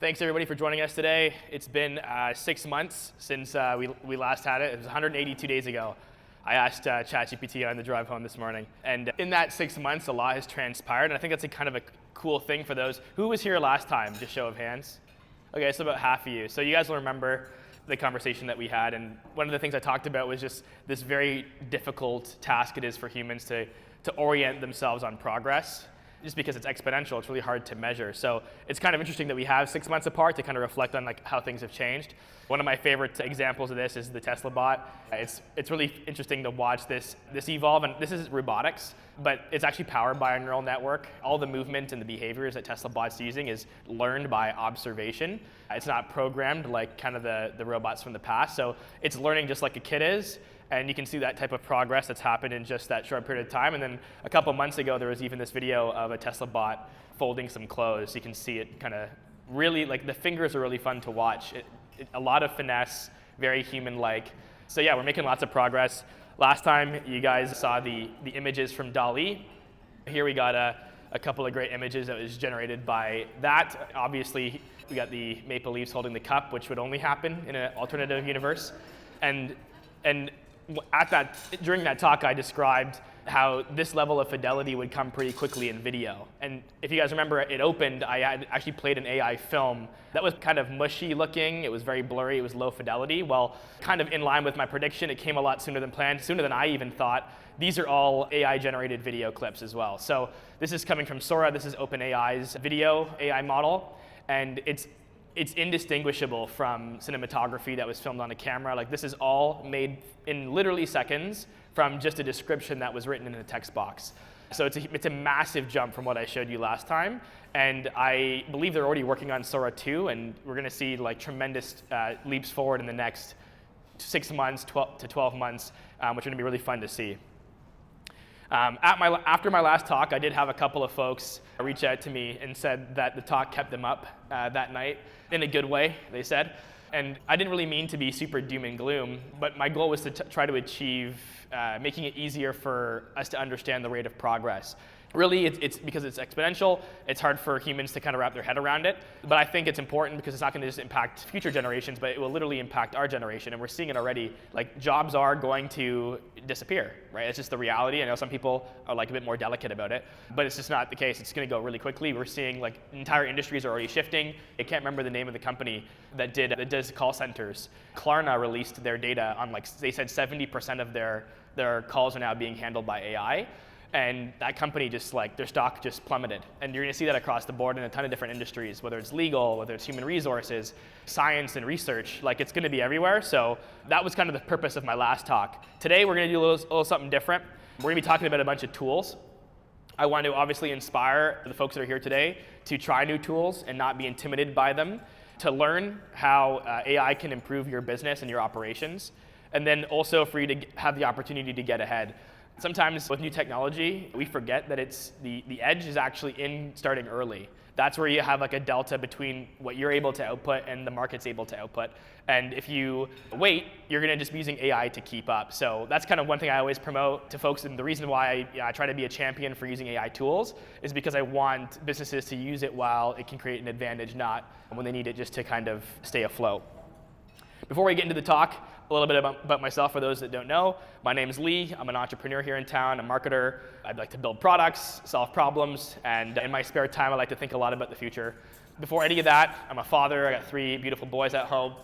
Thanks everybody for joining us today. It's been 6 months since we last had it. It was 182 days ago. I asked ChatGPT on the drive home this morning. And in that 6 months, a lot has transpired. And I think that's a kind of a cool thing for those. Who was here last time? Just show of hands. Okay, so about half of you. So you guys will remember the conversation that we had. And one of the things I talked about was just this very difficult task it is for humans to orient themselves on progress. Just because it's exponential, it's really hard to measure. So it's kind of interesting that we have 6 months apart to kind of reflect on like how things have changed. One of my favorite examples of this is the Tesla bot. It's really interesting to watch this evolve, and this is robotics, but it's actually powered by a neural network. All the movement and the behaviors that Tesla bot's using is learned by observation. It's not programmed like kind of the robots from the past. So it's learning just like a kid is. And you can see that type of progress that's happened in just that short period of time. And then a couple months ago, there was even this video of a Tesla bot folding some clothes. You can see it kind of really, like the fingers are really fun to watch. A lot of finesse, very human-like. So yeah, we're making lots of progress. Last time you guys saw the images from DALL-E. Here we got a couple of great images that was generated by that. Obviously, we got the Maple Leafs holding the cup, which would only happen in an alternative universe. And during that talk, I described how this level of fidelity would come pretty quickly in video. And if you guys remember, it opened, I had actually played an AI film that was kind of mushy looking. It was very blurry. It was low fidelity. Well, kind of in line with my prediction, it came a lot sooner than planned, sooner than I even thought. These are all AI-generated video clips as well. So this is coming from Sora. This is OpenAI's video AI model. And it's indistinguishable from cinematography that was filmed on a camera. Like this is all made in literally seconds from just a description that was written in a text box. So it's a massive jump from what I showed you last time. And I believe they're already working on Sora 2, and we're going to see like tremendous leaps forward in the next 6 months, 12 to 12 months, which are going to be really fun to see. After my last talk, I did have a couple of folks reach out to me and said that the talk kept them up that night, in a good way, they said. And I didn't really mean to be super doom and gloom, but my goal was to try to achieve making it easier for us to understand the rate of progress. Really, it's because it's exponential, it's hard for humans to kind of wrap their head around it. But I think it's important because it's not going to just impact future generations, but it will literally impact our generation. And we're seeing it already. Like, jobs are going to disappear, right? It's just the reality. I know some people are like a bit more delicate about it, but it's just not the case. It's going to go really quickly. We're seeing like entire industries are already shifting. I can't remember the name of the company that does call centers. Klarna released their data on like, they said 70% of their calls are now being handled by AI. And that company just like, their stock just plummeted. And you're gonna see that across the board in a ton of different industries, whether it's legal, whether it's human resources, science and research, like it's gonna be everywhere. So that was kind of the purpose of my last talk. Today, we're gonna do a little something different. We're gonna be talking about a bunch of tools. I want to obviously inspire the folks that are here today to try new tools and not be intimidated by them, to learn how AI can improve your business and your operations, and then also for you to have the opportunity to get ahead. Sometimes with new technology, we forget that the edge is actually in starting early. That's where you have like a delta between what you're able to output and the market's able to output. And if you wait, you're going to just be using AI to keep up. So that's kind of one thing I always promote to folks. And the reason why I try to be a champion for using AI tools is because I want businesses to use it while it can create an advantage, not when they need it just to kind of stay afloat. Before we get into the talk, a little bit about myself for those that don't know. My name is Lee. I'm an entrepreneur here in town, a marketer. I'd like to build products, solve problems, and in my spare time, I like to think a lot about the future. Before any of that, I'm a father. I got 3 beautiful boys at home,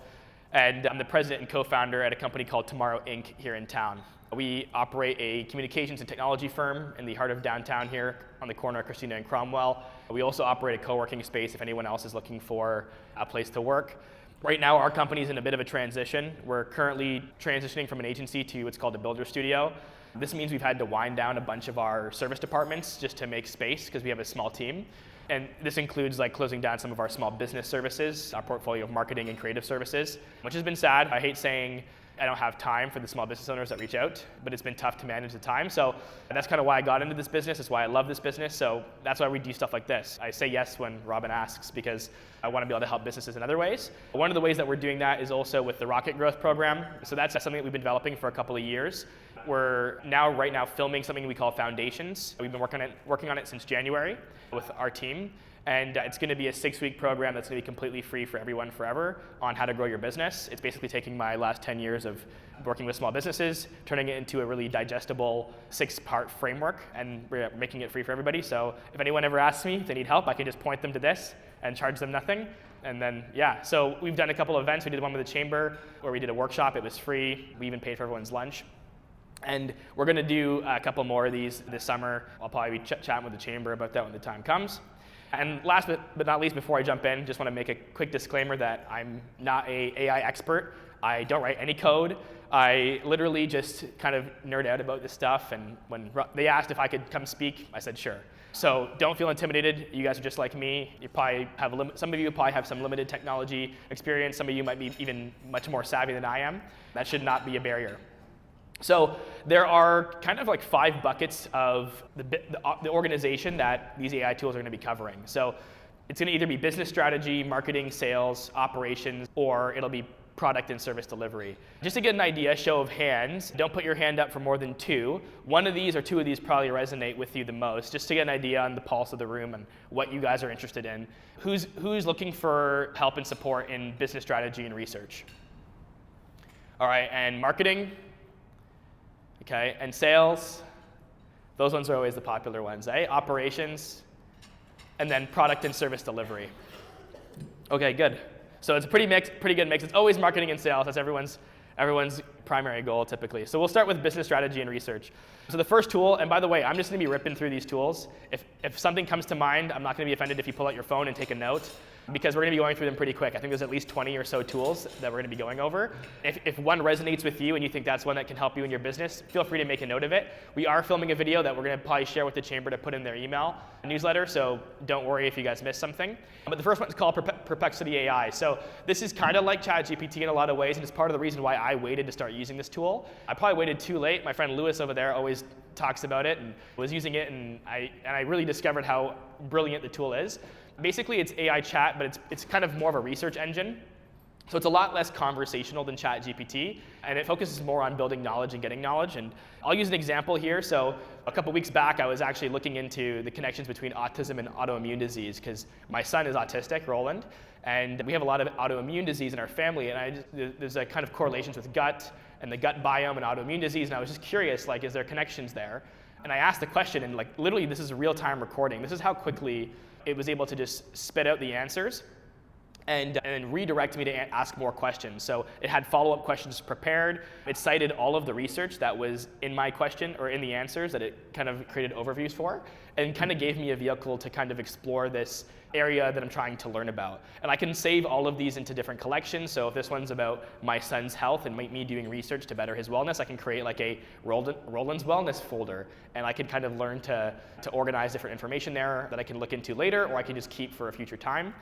and I'm the president and co-founder at a company called Tomorrow Inc. here in town. We operate a communications and technology firm in the heart of downtown here on the corner of Christina and Cromwell. We also operate a co-working space if anyone else is looking for a place to work. Right now, our company's in a bit of a transition. We're currently transitioning from an agency to what's called a builder studio. This means we've had to wind down a bunch of our service departments just to make space because we have a small team. And this includes like closing down some of our small business services, our portfolio of marketing and creative services, which has been sad. I hate saying I don't have time for the small business owners that reach out, but it's been tough to manage the time. So that's kind of why I got into this business. That's why I love this business. So that's why we do stuff like this. I say yes when Robin asks because I want to be able to help businesses in other ways. One of the ways that we're doing that is also with the Rocket Growth Program. So that's something that we've been developing for a couple of years. we're now right now filming something we call Foundations. We've been working on it since January with our team. And it's going to be a 6-week program that's going to be completely free for everyone forever on how to grow your business. It's basically taking my last 10 years of working with small businesses, turning it into a really digestible 6-part framework, and we're making it free for everybody. So if anyone ever asks me if they need help, I can just point them to this and charge them nothing. And then, yeah, so we've done a couple of events. We did one with the chamber where we did a workshop. It was free. We even paid for everyone's lunch. And we're going to do a couple more of these this summer. I'll probably be chatting with the chamber about that when the time comes. And last but not least, before I jump in, just want to make a quick disclaimer that I'm not an AI expert. I don't write any code. I literally just kind of nerd out about this stuff. And when they asked if I could come speak, I said sure. So don't feel intimidated. You guys are just like me. You probably have some of you probably have some limited technology experience. Some of you might be even much more savvy than I am. That should not be a barrier. So there are kind of like 5 buckets of the organization that these AI tools are going to be covering. So it's going to either be business strategy, marketing, sales, operations, or it'll be product and service delivery. Just to get an idea, show of hands, don't put your hand up for more than 2. One of these or 2 of these probably resonate with you the most, just to get an idea on the pulse of the room and what you guys are interested in. Who's looking for help and support in business strategy and research? All right, and marketing? Okay, and sales, those ones are always the popular ones, eh? Operations, and then product and service delivery. Okay, good. So it's a pretty good mix. It's always marketing and sales. That's everyone's primary goal typically. So we'll start with business strategy and research. So the first tool, and by the way, I'm just going to be ripping through these tools. If something comes to mind, I'm not going to be offended if you pull out your phone and take a note, because we're going to be going through them pretty quick. I think there's at least 20 or so tools that we're going to be going over. If one resonates with you and you think that's one that can help you in your business, feel free to make a note of it. We are filming a video that we're going to probably share with the chamber to put in their email newsletter, so don't worry if you guys missed something. But the first one is called Perplexity AI. So this is kind of like ChatGPT in a lot of ways, and it's part of the reason why I waited to start using this tool. I probably waited too late. My friend Lewis over there always talks about it and was using it, and I really discovered how brilliant the tool is. Basically, it's AI chat, but it's kind of more of a research engine. So it's a lot less conversational than ChatGPT, and it focuses more on building knowledge and getting knowledge. And I'll use an example here. So a couple weeks back, I was actually looking into the connections between autism and autoimmune disease, because my son is autistic, Roland, and we have a lot of autoimmune disease in our family, and there's a kind of correlations with gut and the gut biome and autoimmune disease, and I was just curious, like, is there connections there? And I asked the question, and like literally this is a real-time recording. This is how quickly it was able to just spit out the answers and redirect me to ask more questions. So it had follow-up questions prepared. It cited all of the research that was in my question or in the answers that it kind of created overviews for, and kind of gave me a vehicle to kind of explore this area that I'm trying to learn about. And I can save all of these into different collections. So if this one's about my son's health and me doing research to better his wellness, I can create like a Roland's wellness folder, and I can kind of learn to organize different information there that I can look into later, or I can just keep for a future time.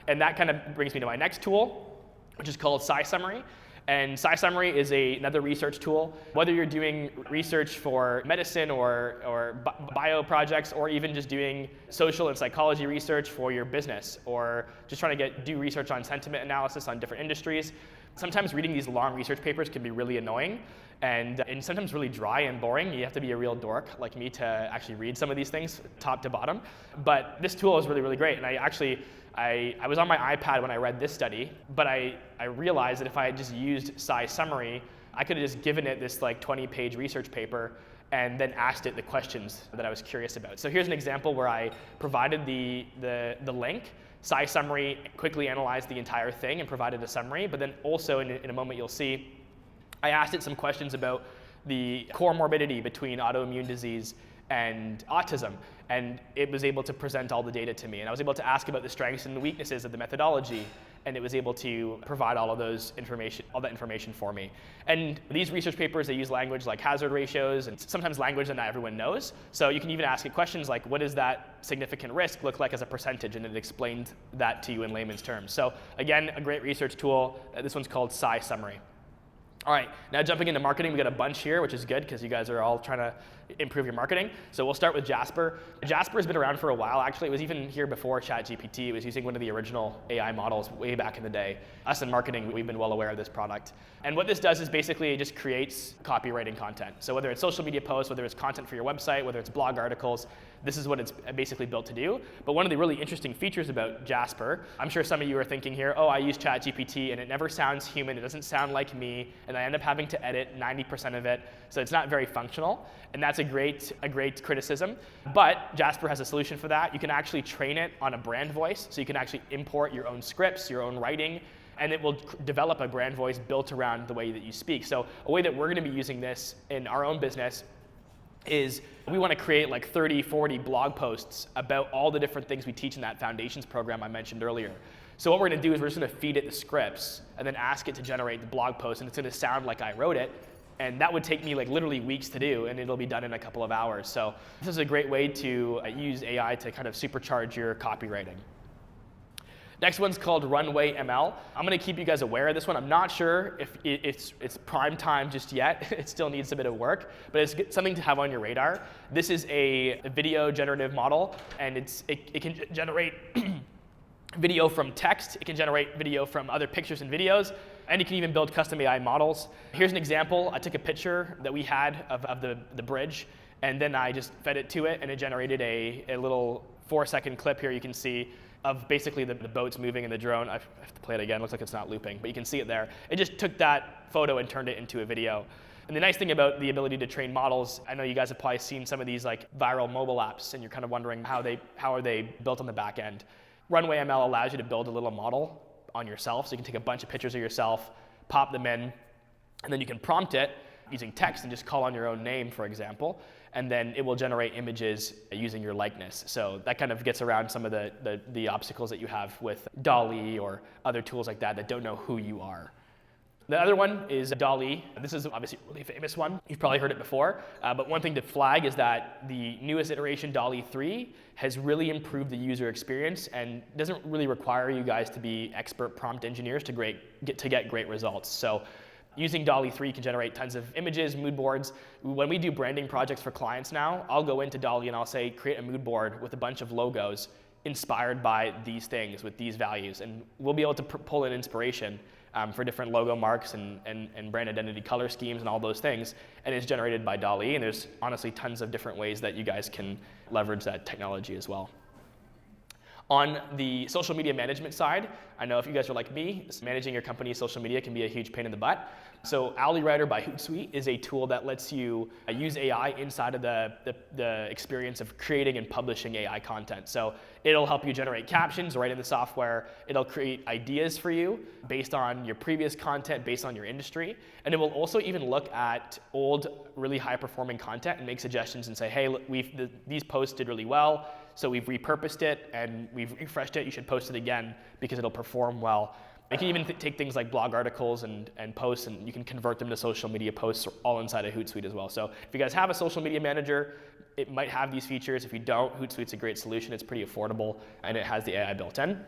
And that kind of brings me to my next tool, which is called SciSummary. And SciSummary is another research tool. Whether you're doing research for medicine or bio projects, or even just doing social and psychology research for your business, or just trying to do research on sentiment analysis on different industries, sometimes reading these long research papers can be really annoying and sometimes really dry and boring. You have to be a real dork like me to actually read some of these things top to bottom. But this tool is really, really great. And I was on my iPad when I read this study, but I realized that if I had just used SciSummary, I could have just given it this like 20-page research paper and then asked it the questions that I was curious about. So here's an example where I provided the link. SciSummary quickly analyzed the entire thing and provided a summary, but then also in a moment you'll see, I asked it some questions about the comorbidity between autoimmune disease and autism, and it was able to present all the data to me. And I was able to ask about the strengths and the weaknesses of the methodology, and it was able to provide all that information for me. And these research papers, they use language like hazard ratios, and sometimes language that not everyone knows. So you can even ask it questions like, what does that significant risk look like as a percentage? And it explained that to you in layman's terms. So again, a great research tool. This one's called SciSummary. All right, now jumping into marketing, we got a bunch here, which is good because you guys are all trying to improve your marketing. So we'll start with Jasper. Jasper has been around for a while. Actually, it was even here before ChatGPT. It was using one of the original AI models way back in the day. Us in marketing, we've been well aware of this product. And what this does is basically it just creates copywriting content. So whether it's social media posts, whether it's content for your website, whether it's blog articles, this is what it's basically built to do. But one of the really interesting features about Jasper, I'm sure some of you are thinking here, oh, I use ChatGPT and it never sounds human, it doesn't sound like me, and I end up having to edit 90% of it, so it's not very functional. And that's a great criticism. But Jasper has a solution for that. You can actually train it on a brand voice, so you can actually import your own scripts, your own writing, and it will develop a brand voice built around the way that you speak. So a way that we're going to be using this in our own business is we want to create like 30, 40 blog posts about all the different things we teach in that foundations program I mentioned earlier. So what we're going to do is we're just going to feed it the scripts and then ask it to generate the blog post, and it's going to sound like I wrote it. And that would take me like literally weeks to do, and it'll be done in a couple of hours. So this is a great way to use AI to kind of supercharge your copywriting. Next one's called Runway ML. I'm going to keep you guys aware of this one. I'm not sure if it's prime time just yet. It still needs a bit of work, but it's something to have on your radar. This is a video generative model, and it can generate video from text. It can generate video from other pictures and videos, and you can even build custom AI models. Here's an example. I took a picture that we had of the bridge, and then I just fed it to it, and it generated a little 4-second clip here you can see of basically the boats moving in the drone. I have to play it again. Looks like it's not looping, but you can see it there. It just took that photo and turned it into a video. And the nice thing about the ability to train models, I know you guys have probably seen some of these like viral mobile apps, and you're kind of wondering how are they built on the back end. Runway ML allows you to build a little model on yourself, so you can take a bunch of pictures of yourself, pop them in, and then you can prompt it using text and just call on your own name, for example, and then it will generate images using your likeness. So that kind of gets around some of the obstacles that you have with DALL-E or other tools like that don't know who you are. The other one is DALL-E. This is obviously a really famous one. You've probably heard it before, but one thing to flag is that the newest iteration, DALL-E 3, has really improved the user experience and doesn't really require you guys to be expert prompt engineers to get great results. So using DALL-E 3 can generate tons of images, mood boards. When we do branding projects for clients now, I'll go into DALL-E and I'll say, create a mood board with a bunch of logos inspired by these things with these values. And we'll be able to pull in inspiration for different logo marks and brand identity color schemes and all those things. And it's generated by DALL-E. And there's honestly tons of different ways that you guys can leverage that technology as well. On the social media management side, I know if you guys are like me, managing your company's social media can be a huge pain in the butt. So Owly Writer by Hootsuite is a tool that lets you use AI inside of the experience of creating and publishing AI content. So it'll help you generate captions right in the software. It'll create ideas for you based on your previous content, based on your industry. And it will also even look at old, really high-performing content and make suggestions and say, hey, look, these posts did really well, so we've repurposed it and we've refreshed it. You should post it again because it'll perform well. You can even take things like blog articles and posts, and you can convert them to social media posts all inside of Hootsuite as well. So if you guys have a social media manager, it might have these features. If you don't, Hootsuite's a great solution. It's pretty affordable, and it has the AI built in.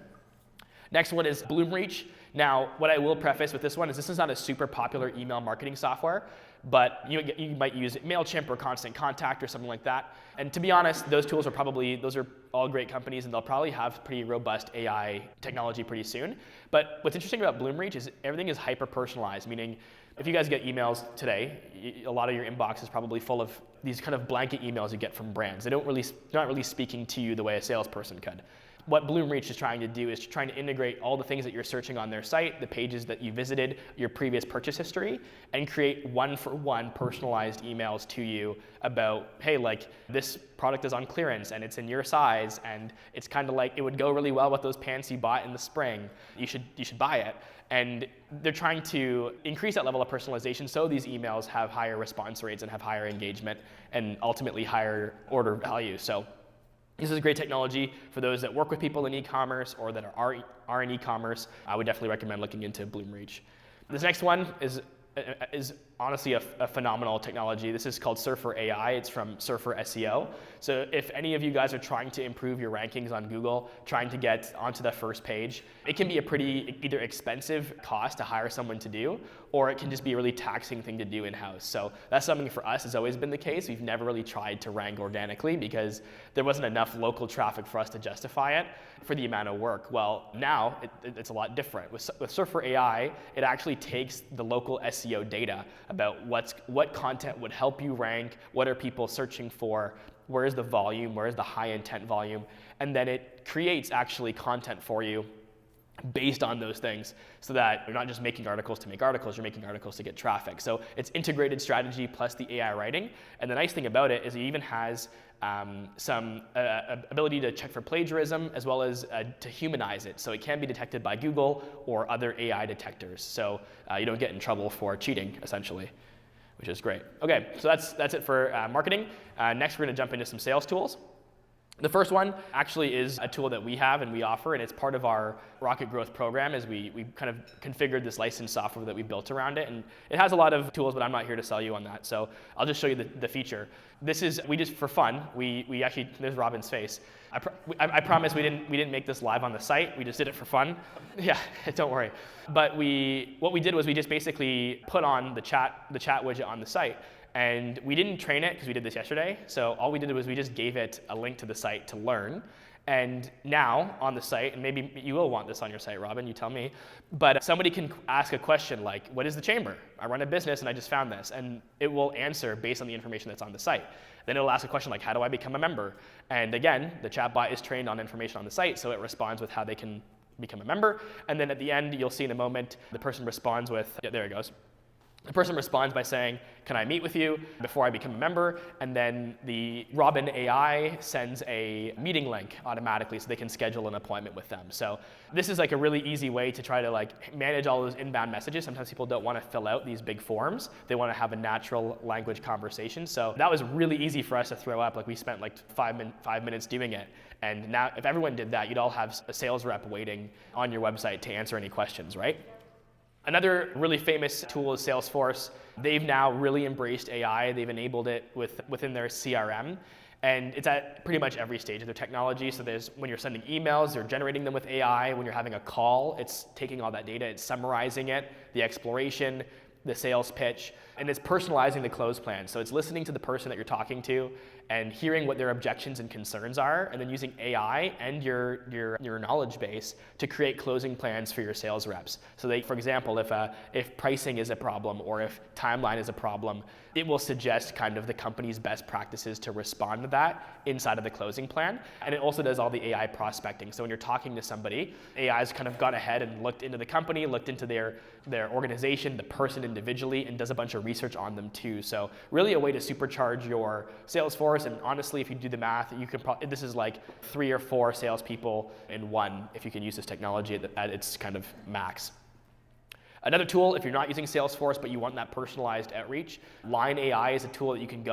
Next one is Bloomreach. Now, what I will preface with this one is this is not a super popular email marketing software, but you might use MailChimp or Constant Contact or something like that. And to be honest, those are all great companies, and they'll probably have pretty robust AI technology pretty soon. But what's interesting about Bloomreach is everything is hyper-personalized, meaning if you guys get emails today, a lot of your inbox is probably full of these kind of blanket emails you get from brands. They're not really speaking to you the way a salesperson could. What Bloomreach is trying to do is trying to integrate all the things that you're searching on their site, the pages that you visited, your previous purchase history, and create one-for-one personalized emails to you about, hey, like this product is on clearance and it's in your size, and it's kind of like it would go really well with those pants you bought in the spring. You should buy it. And they're trying to increase that level of personalization so these emails have higher response rates and have higher engagement and ultimately higher order value. So this is great technology for those that work with people in e-commerce or that are in e-commerce. I would definitely recommend looking into Bloomreach. This next one is is honestly a phenomenal technology. This is called Surfer AI. It's from Surfer SEO. So if any of you guys are trying to improve your rankings on Google, trying to get onto the first page, it can be a pretty either expensive cost to hire someone to do, or it can just be a really taxing thing to do in-house. So that's something for us has always been the case. We've never really tried to rank organically because there wasn't enough local traffic for us to justify it for the amount of work. Well, now it's a lot different. With Surfer AI, it actually takes the local SEO data about what content would help you rank, what are people searching for, where is the volume, where is the high intent volume, and then it creates actually content for you based on those things, so that you're not just making articles to make articles, you're making articles to get traffic. So it's integrated strategy plus the AI writing. And the nice thing about it is it even has some ability to check for plagiarism, as well as to humanize it. So it can be detected by Google or other AI detectors. So you don't get in trouble for cheating, essentially, which is great. Okay, so that's it for marketing. Next, we're going to jump into some sales tools. The first one actually is a tool that we have and we offer, and it's part of our Rocket Growth program. Is we kind of configured this licensed software that we built around it, and it has a lot of tools, but I'm not here to sell you on that. So I'll just show you the feature. This is, we just, for fun, we actually, there's Robin's face. I promise we didn't make this live on the site. We just did it for fun. Yeah, don't worry. But what we did was we just basically put on the chat widget on the site. And we didn't train it because we did this yesterday. So all we did was we just gave it a link to the site to learn. And now on the site, and maybe you will want this on your site, Robin, you tell me, but somebody can ask a question like, what is the chamber? I run a business and I just found this. And it will answer based on the information that's on the site. Then it'll ask a question like, how do I become a member? And again, the chatbot is trained on information on the site, so it responds with how they can become a member. And then at the end, you'll see in a moment, the person responds with, yeah, there it goes. The person responds by saying, can I meet with you before I become a member? And then the Robin AI sends a meeting link automatically so they can schedule an appointment with them. So this is like a really easy way to try to like manage all those inbound messages. Sometimes people don't want to fill out these big forms. They want to have a natural language conversation. So that was really easy for us to throw up. Like we spent like 5 minutes doing it. And now if everyone did that, you'd all have a sales rep waiting on your website to answer any questions, right? Another really famous tool is Salesforce. They've now really embraced AI. They've enabled it within their CRM. And it's at pretty much every stage of their technology. So when you're sending emails, they're generating them with AI. When you're having a call, it's taking all that data, it's summarizing it, the exploration, the sales pitch, and it's personalizing the close plan. So it's listening to the person that you're talking to and hearing what their objections and concerns are, and then using AI and your knowledge base to create closing plans for your sales reps. So they, for example, if pricing is a problem or if timeline is a problem, it will suggest kind of the company's best practices to respond to that inside of the closing plan. And it also does all the AI prospecting. So when you're talking to somebody, AI's kind of gone ahead and looked into the company, looked into their organization, the person individually, and does a bunch of research on them too. So really a way to supercharge your sales force. And honestly, if you do the math, you can this is like 3 or 4 salespeople in one if you can use this technology at its kind of max. Another tool, if you're not using Salesforce but you want that personalized outreach, Line AI is a tool that you can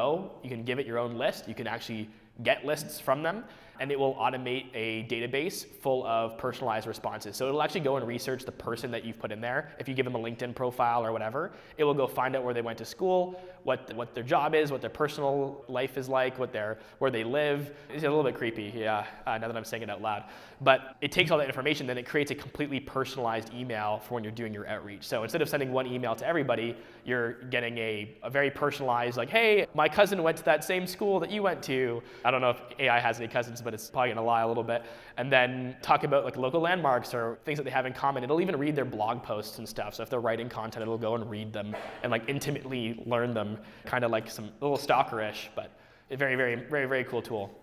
give it your own list. You can actually get lists from them, and it will automate a database full of personalized responses. So it'll actually go and research the person that you've put in there. If you give them a LinkedIn profile or whatever, it will go find out where they went to school, what their job is, what their personal life is like, where they live. It's a little bit creepy, yeah, now that I'm saying it out loud. But it takes all that information, then it creates a completely personalized email for when you're doing your outreach. So instead of sending one email to everybody, you're getting a very personalized, like, hey, my cousin went to that same school that you went to. I don't know if AI has any cousins, but it's probably gonna lie a little bit. And then talk about like local landmarks or things that they have in common. It'll even read their blog posts and stuff. So if they're writing content, it'll go and read them and like intimately learn them, kind of like some little stalker-ish, but a very, very, very, very cool tool.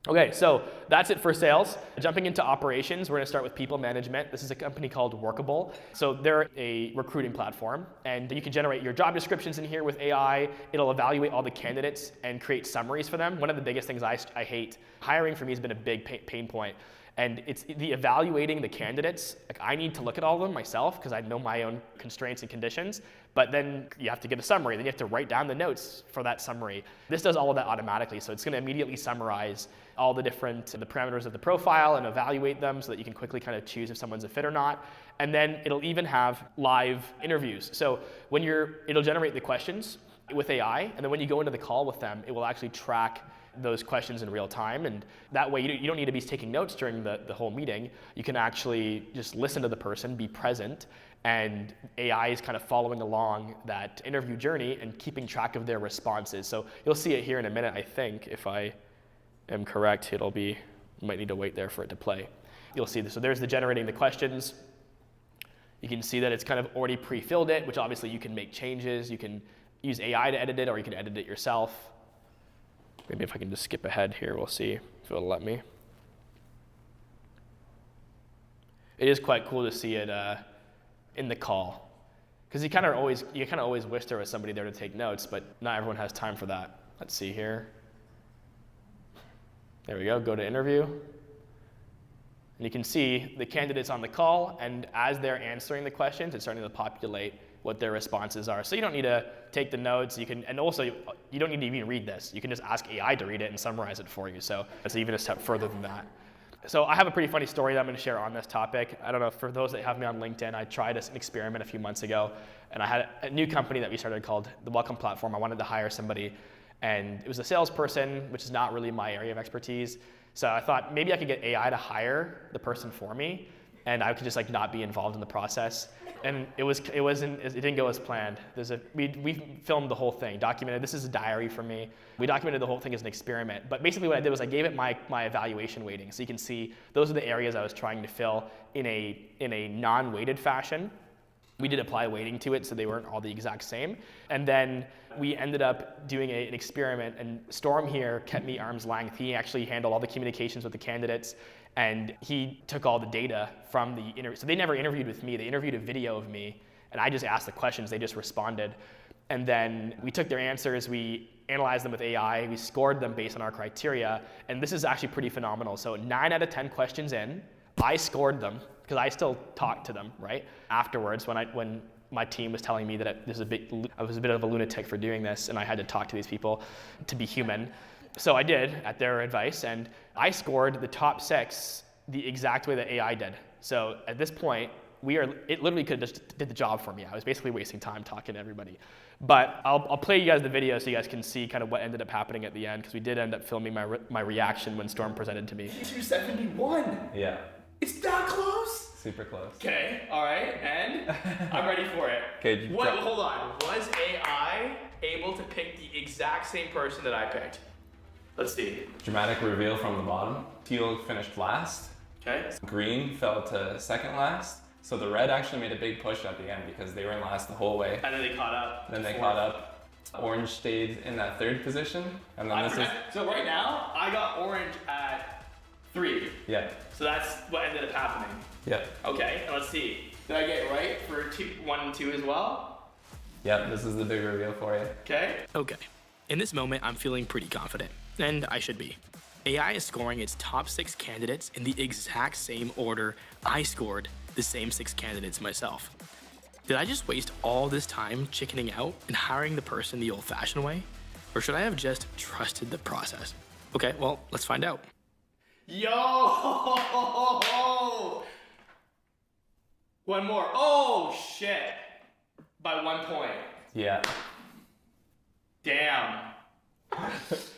Okay, so that's it for sales. Jumping into operations, we're gonna start with people management. This is a company called Workable. So they're a recruiting platform, and you can generate your job descriptions in here with AI. It'll evaluate all the candidates and create summaries for them. One of the biggest things I hate, hiring for me has been a big pain point. And it's the evaluating the candidates. Like, I need to look at all of them myself because I know my own constraints and conditions, but then you have to get a summary. Then you have to write down the notes for that summary. This does all of that automatically. So it's going to immediately summarize all the parameters of the profile and evaluate them so that you can quickly kind of choose if someone's a fit or not. And then it'll even have live interviews. So it'll generate the questions with AI, and then when you go into the call with them, it will actually track those questions in real time, and that way you don't need to be taking notes during the whole meeting. You can actually just listen to the person, be present, and AI is kind of following along that interview journey and keeping track of their responses. So you'll see it here in a minute, I think. If I am correct, you might need to wait there for it to play. You'll see this. So there's the generating the questions. You can see that it's kind of already pre-filled it, which obviously you can make changes. You can use AI to edit it, or you can edit it yourself. Maybe if I can just skip ahead here, we'll see if it'll let me. It is quite cool to see it in the call, because you kind of always wish there was somebody there to take notes, but not everyone has time for that. Let's see here. There we go. Go to interview. And you can see the candidates on the call, and as they're answering the questions, it's starting to populate what their responses are. So you don't need to take the notes. And also you don't need to even read this. You can just ask AI to read it and summarize it for you. So it's even a step further than that. So I have a pretty funny story that I'm going to share on this topic. I don't know, for those that have me on LinkedIn, I tried an experiment a few months ago, and I had a new company that we started called the Welcome Platform. I wanted to hire somebody, and it was a salesperson, which is not really my area of expertise. So I thought maybe I could get AI to hire the person for me, and I could just not be involved in the process. And it didn't go as planned. We filmed the whole thing, documented. This is a diary for me. We documented the whole thing as an experiment. But basically what I did was I gave it my evaluation weighting. So you can see those are the areas I was trying to fill in a non-weighted fashion. We did apply weighting to it, so they weren't all the exact same. And then we ended up doing an experiment, and Storm here kept me arm's length. He actually handled all the communications with the candidates, and he took all the data from the interview. So they never interviewed with me. They interviewed a video of me, and I just asked the questions. They just responded. And then we took their answers, we analyzed them with AI, we scored them based on our criteria, and this is actually pretty phenomenal. So 9 out of 10 questions in, I scored them, because I still talked to them, right? Afterwards, when my team was telling me that I was a bit of a lunatic for doing this, and I had to talk to these people to be human. So I did, at their advice, and I scored the top 6 the exact way that AI did. So at this point, it literally could have just did the job for me. I was basically wasting time talking to everybody. But I'll play you guys the video so you guys can see kind of what ended up happening at the end, because we did end up filming my reaction when Storm presented to me. 271. Yeah. It's that close? Super close. Okay, all right, and I'm ready for it. Okay. Hold on. Was AI able to pick the exact same person that I picked? Let's see. Dramatic reveal from the bottom. Teal finished last. Okay. Green fell to second last. So the red actually made a big push at the end because they were in last the whole way. And then they caught up. Then they caught up. Orange stayed in that 3rd position. And then So right now, I got orange at 3. Yeah. So that's what ended up happening. Yeah. Okay, and let's see. Did I get it right for 1 and 2 as well? Yeah, this is the big reveal for you. Okay. Okay. In this moment, I'm feeling pretty confident, and I should be. AI is scoring its top 6 candidates in the exact same order I scored the same 6 candidates myself. Did I just waste all this time chickening out and hiring the person the old-fashioned way? Or should I have just trusted the process? Okay, well, let's find out. Yo! One more. Oh, shit. By 1 point. Yeah. Damn.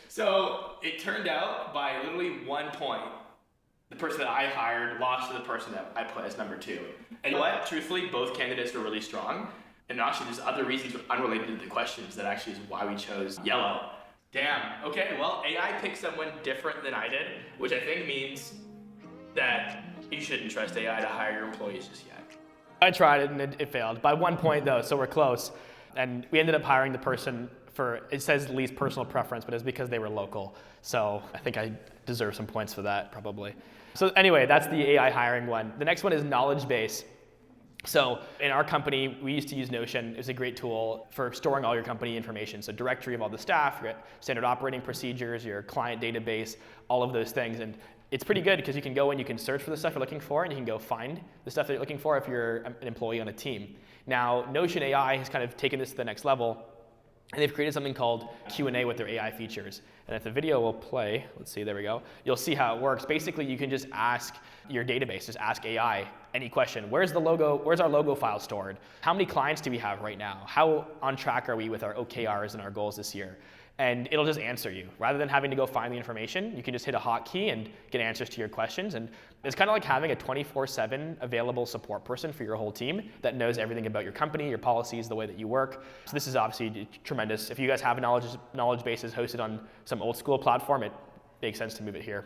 So it turned out by literally 1 point, the person that I hired lost to the person that I put as number 2. And you know what? Truthfully, both candidates were really strong. And actually, there's other reasons unrelated to the questions that actually is why we chose yellow. Damn. Okay, well, AI picked someone different than I did, which I think means that you shouldn't trust AI to hire your employees just yet. I tried it and it failed. By 1 point though, so we're close. And we ended up hiring the person it says least personal preference, but it's because they were local. So I think I deserve some points for that, probably. So anyway, that's the AI hiring one. The next one is knowledge base. So in our company, we used to use Notion. It's a great tool for storing all your company information. So directory of all the staff, your standard operating procedures, your client database, all of those things. And it's pretty good because you can go and you can search for the stuff you're looking for, and you can go find the stuff that you're looking for if you're an employee on a team. Now, Notion AI has kind of taken this to the next level, and they've created something called Q&A with their AI features. And if the video will play, let's see, there we go, you'll see how it works. Basically, you can just ask your database, just ask AI any question. Where's our logo file stored? How many clients do we have right now? How on track are we with our OKRs and our goals this year? And it'll just answer you. Rather than having to go find the information, you can just hit a hotkey and get answers to your questions. And it's kind of like having a 24/7 available support person for your whole team that knows everything about your company, your policies, the way that you work. So this is obviously tremendous. If you guys have knowledge bases hosted on some old school platform, it makes sense to move it here.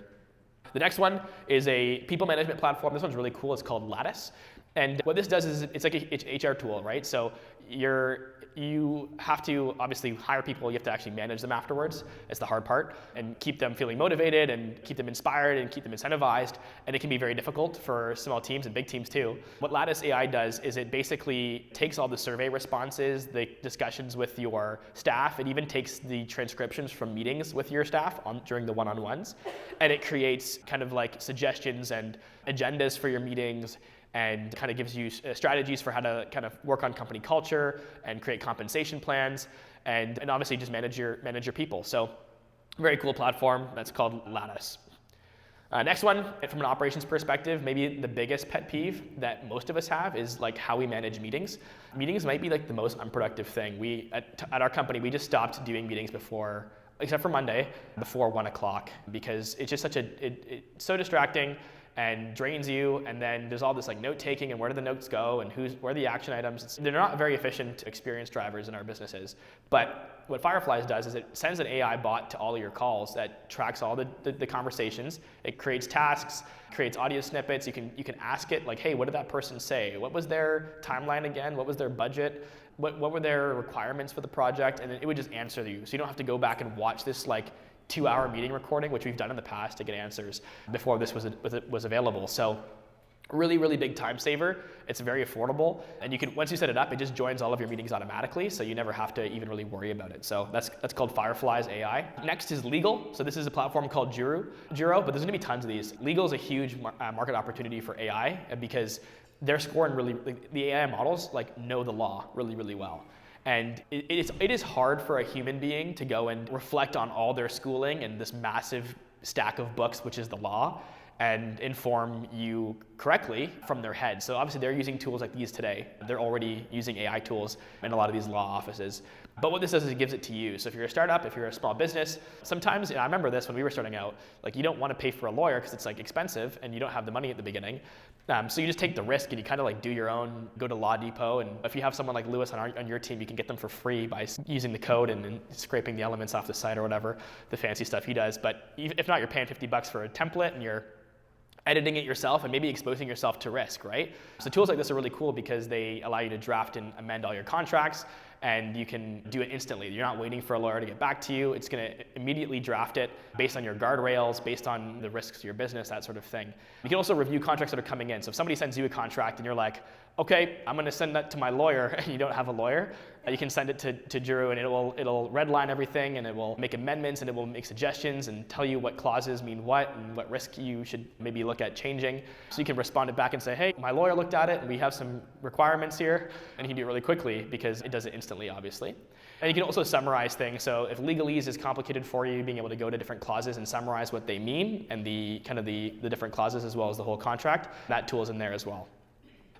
The next one is a people management platform. This one's really cool. It's called Lattice. And what this does is it's like an HR tool, right? So you have to obviously hire people. You have to actually manage them afterwards. It's the hard part, and keep them feeling motivated and keep them inspired and keep them incentivized. And it can be very difficult for small teams and big teams too. What Lattice AI does is it basically takes all the survey responses, the discussions with your staff. It even takes the transcriptions from meetings with your staff during the one-on-ones, and it creates kind of like suggestions and agendas for your meetings, and kind of gives you strategies for how to kind of work on company culture and create compensation plans, and obviously just manage your people. So very cool platform that's called Lattice. Next one, from an operations perspective, maybe the biggest pet peeve that most of us have is like how we manage meetings. Meetings might be like the most unproductive thing. At our company, we just stopped doing meetings before, except for Monday, before 1 o'clock, because it's just it's so distracting and drains you, and then there's all this like note taking and where do the notes go and where are the action items. They're not very efficient experience drivers in our businesses. But what Fireflies does is it sends an AI bot to all of your calls that tracks all the conversations. It creates tasks, creates audio snippets. You can ask it like, hey, what did that person say? What was their timeline again? What was their budget? What were their requirements for the project? And then it would just answer you. So you don't have to go back and watch this like 2-hour meeting recording, which we've done in the past to get answers before this was available. So really, really big time saver. It's very affordable, and you can, once you set it up, it just joins all of your meetings automatically, so you never have to even really worry about it. So that's called Fireflies AI. Next is Legal. So this is a platform called Jiro, but there's gonna be tons of these. Legal is a huge market opportunity for AI because they're scoring the AI models like know the law really, really well. And it is hard for a human being to go and reflect on all their schooling and this massive stack of books, which is the law, and inform you correctly from their head. So obviously they're using tools like these today. They're already using AI tools in a lot of these law offices. But what this does is it gives it to you. So if you're a startup, if you're a small business, sometimes, I remember this when we were starting out, like you don't want to pay for a lawyer because it's like expensive and you don't have the money at the beginning. So you just take the risk and you kind of like do your own, go to Law Depot, and if you have someone like Lewis on your team, you can get them for free by using the code and scraping the elements off the site or whatever, the fancy stuff he does. But if not, you're paying $50 for a template and you're editing it yourself and maybe exposing yourself to risk, right? So tools like this are really cool because they allow you to draft and amend all your contracts, and you can do it instantly. You're not waiting for a lawyer to get back to you. It's gonna immediately draft it based on your guardrails, based on the risks to your business, that sort of thing. You can also review contracts that are coming in. So if somebody sends you a contract and you're like, okay, I'm gonna send that to my lawyer, and you don't have a lawyer, you can send it to Jiro, and it'll redline everything, and it will make amendments, and it will make suggestions and tell you what clauses mean what and what risk you should maybe look at changing. So you can respond it back and say, hey, my lawyer looked at it and we have some requirements here, and he can do it really quickly because it does it instantly, obviously. And you can also summarize things. So if legalese is complicated for you, being able to go to different clauses and summarize what they mean and the different clauses as well as the whole contract, that tool is in there as well.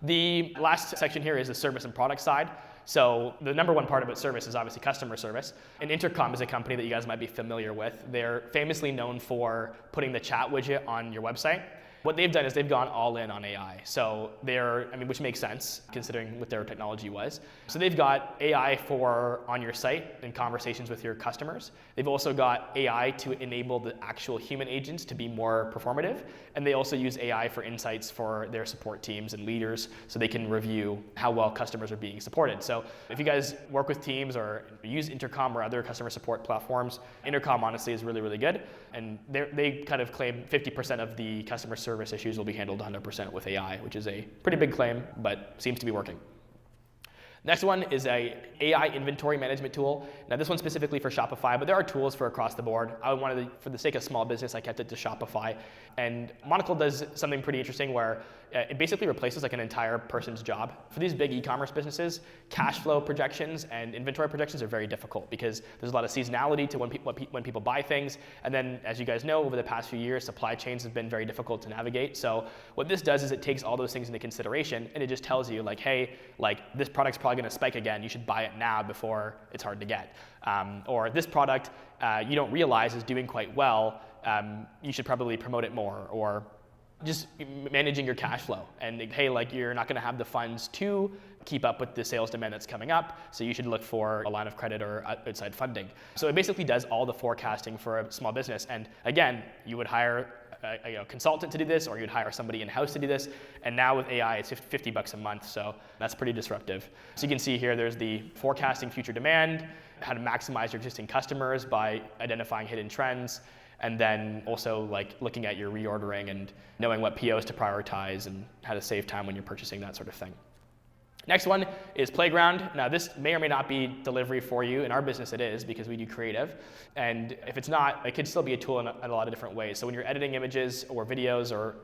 The last section here is the service and product side. So the number one part about service is obviously customer service. And Intercom is a company that you guys might be familiar with. They're famously known for putting the chat widget on your website. What they've done is they've gone all in on AI. So which makes sense considering what their technology was. So they've got AI for on your site and conversations with your customers. They've also got AI to enable the actual human agents to be more performative. And they also use AI for insights for their support teams and leaders so they can review how well customers are being supported. So if you guys work with teams or use Intercom or other customer support platforms, Intercom honestly is really, really good. And they kind of claim 50% of the customer service issues will be handled 100% with AI, which is a pretty big claim, but seems to be working. Next one is a AI inventory management tool. Now this one's specifically for Shopify, but there are tools for across the board. I wanted to, for the sake of small business, I kept it to Shopify. And Monocle does something pretty interesting where it basically replaces like an entire person's job. For these big e-commerce businesses, cash flow projections and inventory projections are very difficult because there's a lot of seasonality to when people buy things. And then, as you guys know, over the past few years, supply chains have been very difficult to navigate. So what this does is it takes all those things into consideration, and it just tells you like, hey, like this product's probably going to spike again. You should buy it now before it's hard to get. Or this product you don't realize is doing quite well. You should probably promote it more. Or just managing your cash flow. And hey, like you're not going to have the funds to keep up with the sales demand that's coming up, so you should look for a line of credit or outside funding. So it basically does all the forecasting for a small business. And again, you would hire a consultant to do this, or you'd hire somebody in-house to do this. And now with AI, it's $50 a month, so that's pretty disruptive. So you can see here, there's the forecasting future demand, how to maximize your existing customers by identifying hidden trends, and then also like looking at your reordering and knowing what POs to prioritize and how to save time when you're purchasing, that sort of thing. Next one is Playground. Now this may or may not be delivery for you. In our business it is, because we do creative. And if it's not, it could still be a tool in a lot of different ways. So when you're editing images or videos or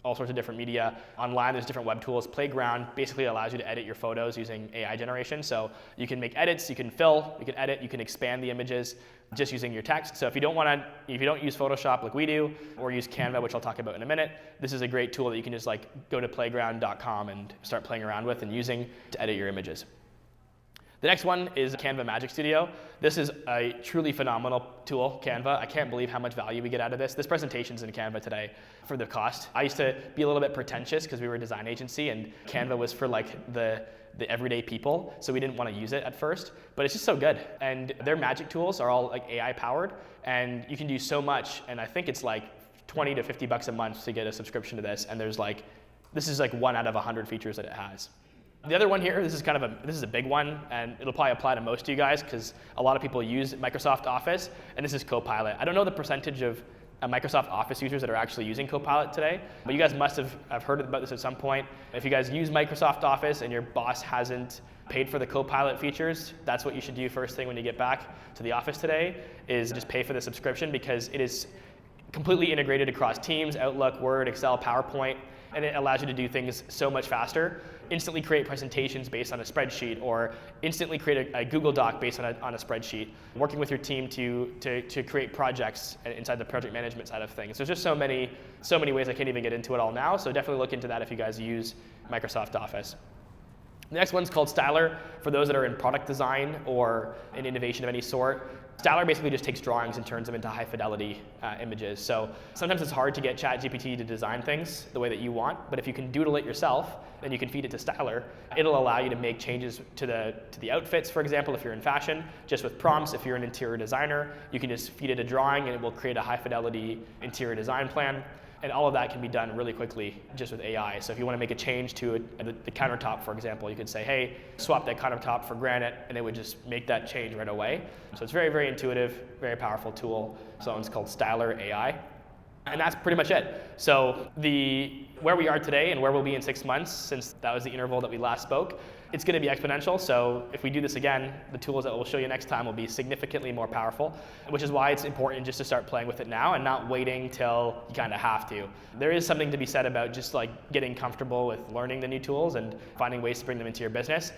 all sorts of different media online, there's different web tools. Playground basically allows you to edit your photos using AI generation. So you can make edits, you can fill, you can edit, you can expand the images just using your text. So if you don't use Photoshop like we do, or use Canva, which I'll talk about in a minute, this is a great tool that you can just like go to playground.com and start playing around with and using to edit your images. The next one is Canva Magic Studio. This is a truly phenomenal tool, Canva. I can't believe how much value we get out of this. This presentation's in Canva today for the cost. I used to be a little bit pretentious because we were a design agency and Canva was for like the everyday people, so we didn't want to use it at first, but it's just so good. And their magic tools are all like AI powered, and you can do so much, and I think it's like 20 to $50 a month to get a subscription to this, and this is like 1 out of 100 features that it has. The other one here, this is a big one, and it'll probably apply to most of you guys because a lot of people use Microsoft Office, and this is Copilot. I don't know the percentage of Microsoft Office users that are actually using Copilot today, but you guys must have heard about this at some point. If you guys use Microsoft Office and your boss hasn't paid for the Copilot features, that's what you should do first thing when you get back to the office today, is just pay for the subscription, because it is completely integrated across Teams, Outlook, Word, Excel, PowerPoint, and it allows you to do things so much faster. Instantly create presentations based on a spreadsheet, or instantly create a Google Doc based on a spreadsheet. Working with your team to create projects inside the project management side of things. There's just so many ways I can't even get into it all now, so definitely look into that if you guys use Microsoft Office. The next one's called Styler, for those that are in product design or in innovation of any sort. Styler basically just takes drawings and turns them into high fidelity images. So sometimes it's hard to get ChatGPT to design things the way that you want, but if you can doodle it yourself and you can feed it to Styler, it'll allow you to make changes to the outfits, for example, if you're in fashion, just with prompts. If you're an interior designer, you can just feed it a drawing and it will create a high fidelity interior design plan. And all of that can be done really quickly just with AI. So if you want to make a change to the countertop, for example, you could say, hey, swap that countertop for granite, and it would just make that change right away. So it's very, very intuitive, very powerful tool. So it's called Styler AI. And that's pretty much it. So where we are today and where we'll be in 6 months, since that was the interval that we last spoke, it's going to be exponential. So if we do this again, the tools that we'll show you next time will be significantly more powerful, which is why it's important just to start playing with it now and not waiting till you kind of have to. There is something to be said about just like getting comfortable with learning the new tools and finding ways to bring them into your business.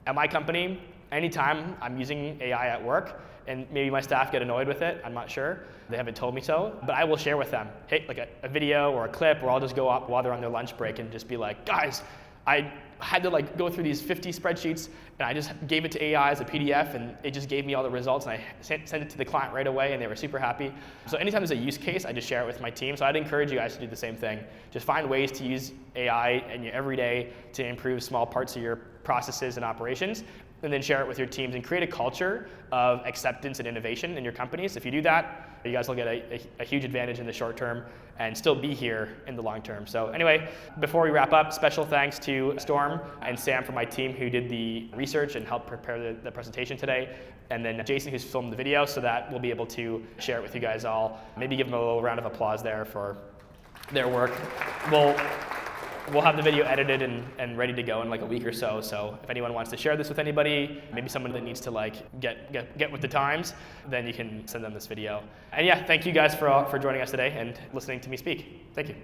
At my company, anytime I'm using AI at work, and maybe my staff get annoyed with it, I'm not sure. They haven't told me so, but I will share with them, hey, like a video or a clip, or I'll just go up while they're on their lunch break and just be like, guys, I had to like go through these 50 spreadsheets, and I just gave it to AI as a PDF, and it just gave me all the results, and I sent it to the client right away, and they were super happy. So anytime there's a use case, I just share it with my team. So I'd encourage you guys to do the same thing. Just find ways to use AI in your everyday to improve small parts of your processes and operations, and then share it with your teams and create a culture of acceptance and innovation in your companies. If you do that, you guys will get a huge advantage in the short term and still be here in the long term. So anyway, before we wrap up, special thanks to Storm and Sam from my team who did the research and helped prepare the presentation today, and then Jason who's filmed the video, so that we'll be able to share it with you guys all. Maybe give them a little round of applause there for their work. we'll have the video edited and ready to go in like a week or so. So if anyone wants to share this with anybody, maybe someone that needs to like get with the times, then you can send them this video. And yeah, thank you guys for joining us today and listening to me speak. Thank you.